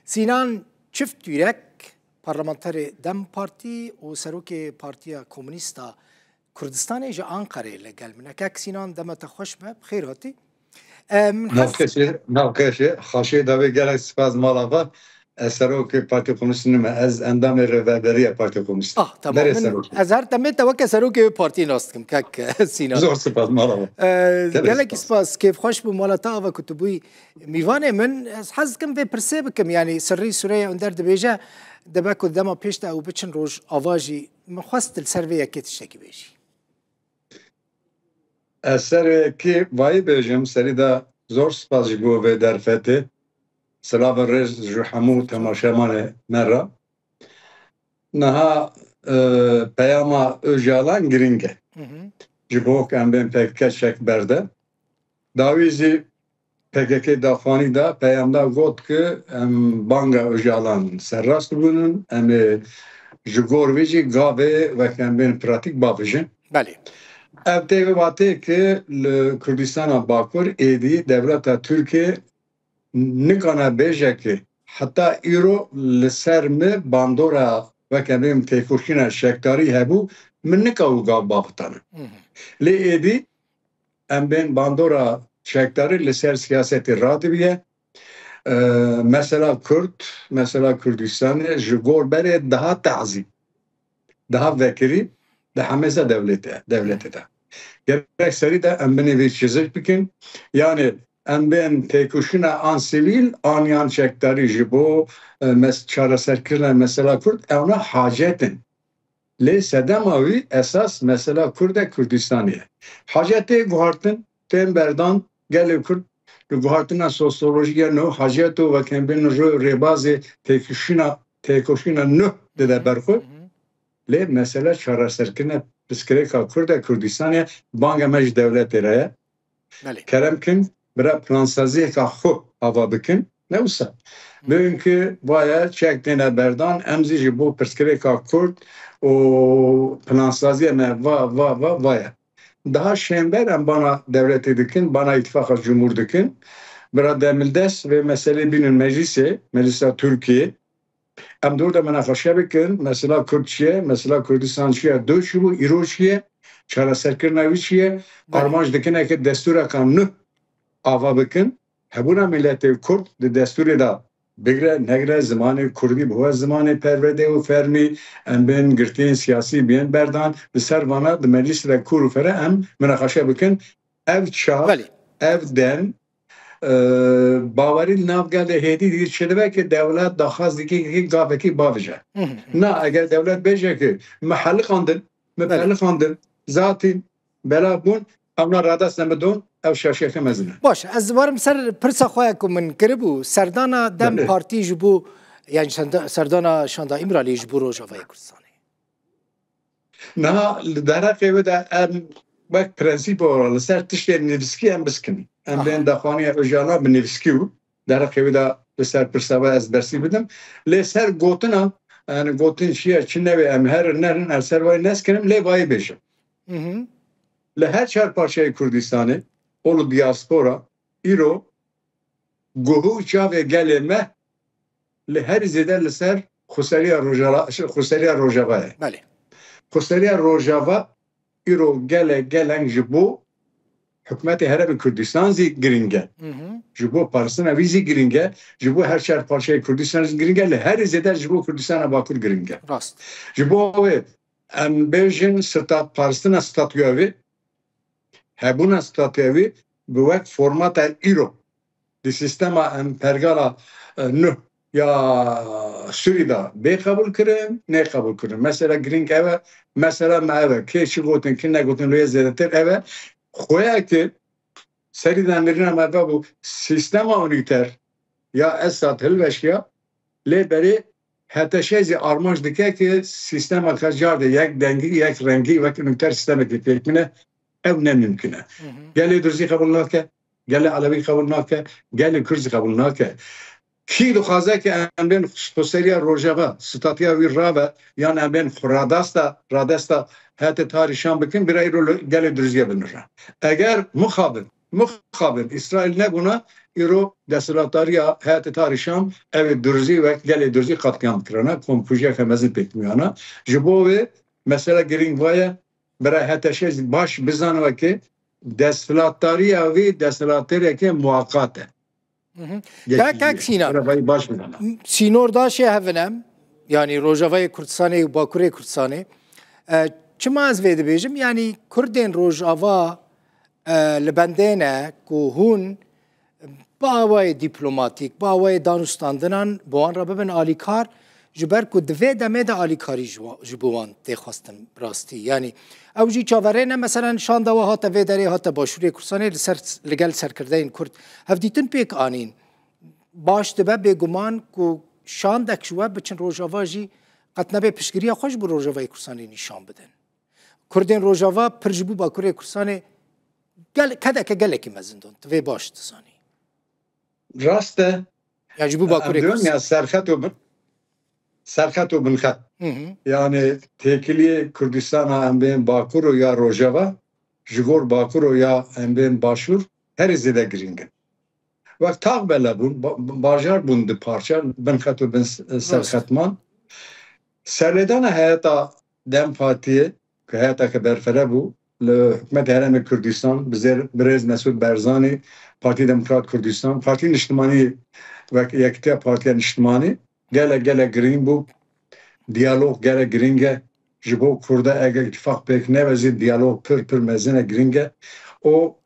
سینان çift yürek parlamenter Dem Parti û Serokê Partiya Komünîst a Kurdistanê ji Ankarayê li gel min. Hekek Sînan deme te xweş be, bi xêr hatî. Navkeşê xaşê davê gelek spas mala ve Serokê Partiya Komünîst me ez endamê Rêveberiya Partiya Komünîst. Tamam. Ez her demê te weke Serokê Partiyê nas dikim kek Sînan. Zor spas mala ve. Gelekî spas kêfxweş bû mala te ava ku tu bûyî mîvanê min ez hez dikim vê pirsê bikim yanî sirrî Sûreya Önder dibêje dibe ku dema pêş de ew biçin roj ava jî min xwest li ser vê yekê tiştekî bêjî. Ez serê vayî bêjim serî de zor spas ji bo vê derfetê. Silava rêz ji hemû temaşemanê me re. Niha peyama Öcalan giring e. Ji bo em bên PKK çek berde. Dawî jî PKK daxwanî da peyamda got ki em banga Öcalan serrast bûnin em ê ji gor wê jî gavê wek em bên pratik bavêjin. Belê. Ev tê watê ki li Kurdistana Bakur êdî devleta Tirkiye nikane bêje ki heta îro li ser me bandora wek em bên têkoşîna şekdarî hebû min nikawî gav bavitanin. Lê êdî em bên bandora şekdarî li ser siyasetê radibiye. Mesela Kürt, mesela Kurdistanê ji gor berê daha teazî, daha vekirî di hemeza devletê de. Gerek serî de em binê vê çizik bikin. Yani em bên têkoşîna an sivîl aniyan şekdarî ji bo çareserkirina mesela Kürt ewna hacetin. Lê sedema wî esas mesela Kurd e Kurdistanê. Hacetê guhartin tên berdan gelê Kurd li guhartina sosyolojiya nû haceto wek em bên rêbazê têkoşîna nû dide berxwe. Lê mesele çareserkirina piskirêka Kurd e Kurdistanê banga me ji devletê re ye. Kerem kin bira plansaziyeka xwe ava bikin ne wisa. Bêhim ki vaya çek têne berdan em zî ji bo piskirêka Kurd û plansaziya me vaya. Daha şember em bana devletê dikin, bana ittifaka cumhur dikin. Bira demildest ve meselê bînin meclisa Türkiye. Em dur da menaqeşe bikin, mesela Kürt çiye, mesela Kurdistan çiye, du çi bû, îro çi ye, çareserkirina wî çi ye, armanc dikine ki destureka nû ava bikin. Hebûna milletê Kurd di desturê da bigre negre zimanê Kurdî bi we zimanê perwerdê û fermî em bên girtiyên siyasî bên berdan li ser vana di meclis re kûr û fere em menaqeşe bikin. Ev çav, ev den bawerî navgelê hêdî dîr çilibe ki devlet daxwaz dike gavekî bavêje. Na eger devlet bêje ki me helixandin, me pelixandin, zatîn bela bûn, emna radest nemidon, ev şaşiyeke mezin e. Baş, ez varim ser pirsa xwe ku min kiribû serdana Dem Partî ji bo yani serdana Şanda İmralî ji bo Rojavayê Kurdistanê. Niha li derexê wê de em wek prensîp ora li ser tiştên nivîskî em biskin. Em bên daxwaniya Öcalan bi nivîskî û derexê wê de li ser pirsa we ez bersî bidim. Lê ser gotina yani gotin çiye çi newê em her nerin her ser wayî neskirim lê wayî bêjim. Li her çar parçayê Kurdistanê olu diaspora îro guhû çavê gelê me li her zêde li ser Xuseriya Rojava ye. Xuseriya Rojava îro gelek ji bo hikûmetê Herêmê Kurdistan zî giring e. Ji bo Paristina wî zî giring e. Ji bo her çar parçayê Kurdistan zî giring e. Li her zêde ji bo Kurdistana Bakur giring e. Ji bo wê em bêjin Paristina statûya wê hebûna statûya wê bi wek formata îro di sistema em pergala nû ya Sûrî da bê qebûl kirin, nê qebûl kirin. Mesela giring ev mesela me ev kê çi gotin kî negotin lê zêdetir ev xweya ki serî de mirina me ve bû sistema unîter ya Esad hilveşiya lê berê heteşê zî armanc dike ki sistema car de yek dengî yek rengî wek unîter sistemekî pêk bine ev ne mümkün e. Gelê Durzî qebûl nake, gelê Alevî qebûl nake, gelê Kurdî qebûl nake. Kî dixwaze ki em bên Xuseriya Rojava statiya wî rave yan em bên radesta hete tarîşan bikin bira îro gelê Durzîye binire. Eger muxabin İsrail nebûna ایرو دستلاتاریا هیئت تاریشام او درزی و گل درزی قطعیان کرنا کمپوژه خمزی پکمیانا جبوه مثلا گرینگ وایه برای هیئت باش بزنه که دستلاتاریا وی دستلاتاریا که موقته کاک سینور داشی هفنم yani Rojavayê Kurdistanê û Bakurê Kurdistanê çima ez vê dibêjim yani Kurdên Rojava li bendê ne ku hûn bi awayê dîplomatîk, bi awayê danûstandinan bi wan re bibin alîkar ji ber ku divê demê de alîkarî ji bo wan tê xwestin rastî. Yani ew jî çaverê ne meselen şanda we hate vê derê hate Başûrê Kurdistanê li gel serkirdeyên Kurd hevdîtin pêk anîn. Baş dibe bêguman ku şandek ji we biçin Rojava jî qet nebe piştgiriya xwe ji bo Rojavayê Kurdistanê nîşan bidin. Kurdên Rojava pir ji bo Bakurê Kurdistanê kedeke gelekî mezin don. Tu vê baş dizanî. Rast e. Ya ji bo Bakurê Kurdistanê serxet û binxet. Yani têkiliyê Kurdistana em bên Bakur û ya Rojava ji gor Bakur û ya em bên Başûr herî zêde giring in. Vakt tağ bela bun, bajar bun di parça, binxet û bin serxetman. Serlêdana heyeta Dem Partiye, ki heyeteke berfere bû, li Hikûmet Herêmê Kurdistan, birêz Mesûd Barzanî, Partî Demokrat Kurdistan, Partî Niştimanî ve Yekîtiya Partiya Niştimanî, gelek giring bû, diyalog gelek giring e, ji bo Kurda eger ittifaq pêk nevezî diyalog pir mezin e giring e. O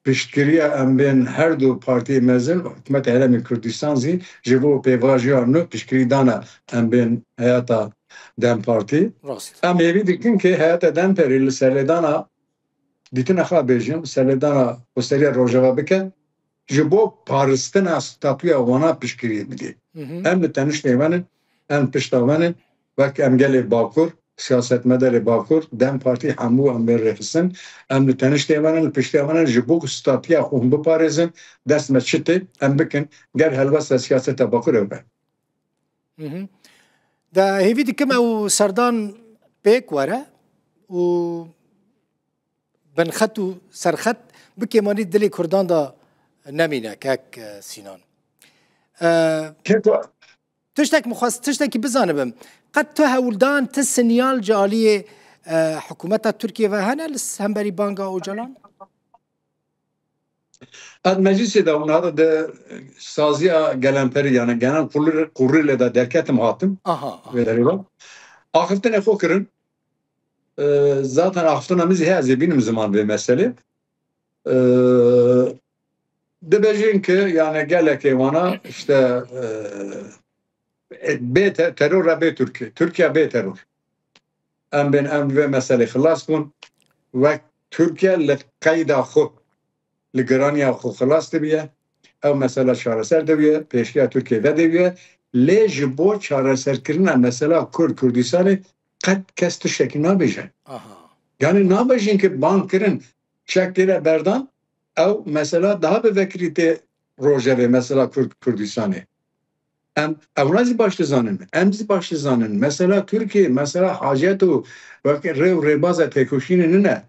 piştgiriya em bên her du partiyê mezin Hikûmet Herêmê Kurdistan zî ji bo pêvajiya nû piştgirî dana em bên heyeta Dem Partî. Em êvî dikin ki heyeta Dem Perî li serlêdana dîtin xwe bêjin serlêdana Hosteriya Rojava bike ji bo parîstina statûya wana piştgiriyê bidê. Em li teniştê venin, em pişta venin wek em gelê Bakur siyasetmedarê Bakur, Dem Partî hemû em bên rêxistin, em li teniştê venin, li piştê venin ji bo statiya xwe hûn biparêzin, dest me çitê em bikin, gel helbesta siyaseta Bakur ew be. Da hêvî dikim ew serdan pêk were û binxet û serxet bi kêmanî dilê Kurdan da nemîne kek Sînan. Tiştek mixwast tiştekî bizanibim. Qet tu hewldan ti sinyal ji aliyê hikûmeta Tirkiye ve hene li hemberî banga Öcalan? Ad meclisê de hûn de saziya gelemperî yani genel kurulê de derketim hatim. Vê derê ve. Axiftinê xwe kirin. Zaten axiftina min zî heye zêbînim ziman vê meselê. Dibêjin ki yani gelekê wana işte bê teror re bê Tirkiye. Tirkiye bê teror. Em bên em vê meselê xilas bûn ve Tirkiye li qeyda xwe li giraniya xwe xilas dibiye. Ew mesela çareser dibiye, pêşiya Tirkiye vedibiye. Lê ji bo çareserkirina mesela Kurdistanê qet kes tiştekî nabêje. Yani nabêjin ki bang kirin çektire berdan ew mesela daha bi vekirî tê rojevê mesela Kurdistanê. Ew nazî baş dizanin. Em zî baş dizanin. Mesela Tirkiye mesela hacet û rêv rêbaza têkoşînê nine.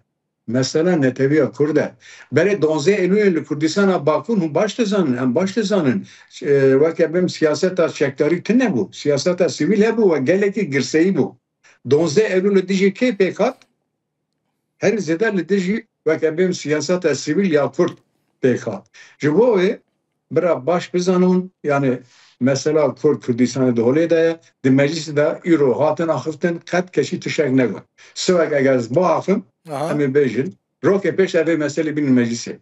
Mesela neteviya Kurd e. Berê 12 Eylûlê li Kurdistana Bakur hûn baş dizanin. Em baş dizanin. Weke bim siyaseta çekdarî tin nebû. Siyaseta sivîl hebû ve gelekî girseyî bû. 12 Eylûlê dijî kê pêk hat? Her zêde li dijî weke bim siyaseta sivîl ya Kurd pêk hat. Ji bo wê bira baş bizanin yani mesela Kurdistanê di holê de ye di meclisê de îro hatin axiftin qet keşî tişek negot. Sivek eger ez biaxim em ê bêjin rokê pêş evê meselê bînin meclisê.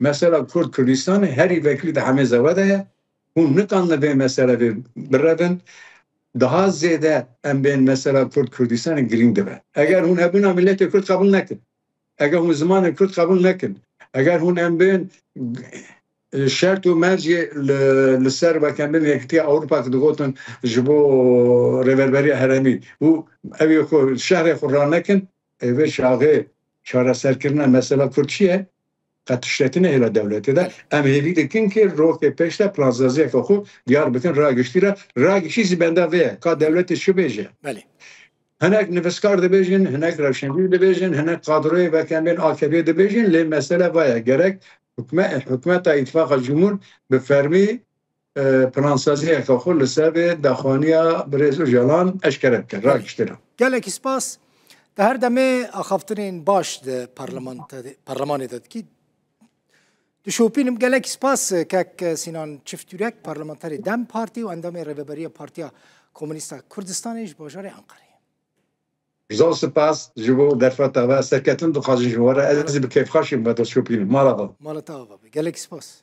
Mesela Kurdistanê herî vekilî di hemê zêwe de ye hûn nikan li vê meselê birevin daha zêde em bên mesela Kurdistanê girîng dibe. Eger hûn hebûna milletê Kurd qebûl nekin. Eger hûn zimanê Kurd qebûl nekin. Eger hûn em bên şert û mercê li ser wekemên Yekîtiya Ewropa digotin ji bo rêverberiya herêmî û evê xwe şehrê xwe ranekin evê çaxê çareserkirina mesela Kurd çi ye? Qet tiştekî nehêle dewletê de em hêvî dikin ki rokê pêş de plansaziyeka xwe diyar bikin ragiştîre ragişî zî benda vê ye ka dewletê çi bêje? Hinek nivîskar dibêjin, hinek rewşenbîr dibêjin, hinek kadroyê wekemên AKP dibêjin lê mesele vaya gerek حکومت اتفاق جمهور به فرمی پلانسازی اکاخور لسب داخوانیا برز و جلان اشکرت کرد را کشترم گلک سپاس ده هر دمه آخافترین باش ده پارلمان داد کی دشوپینم گلک سپاس که سینان چفتورک پارلمانتری دم پارتی و اندام رهبری پارتیا کمونیست کردستانش باجار انقره زو سپاس جبو درفت و سرکتن دو خواهد جواره از به کیف خاشیم با دشوپینم مالا مالتا گلک سپاس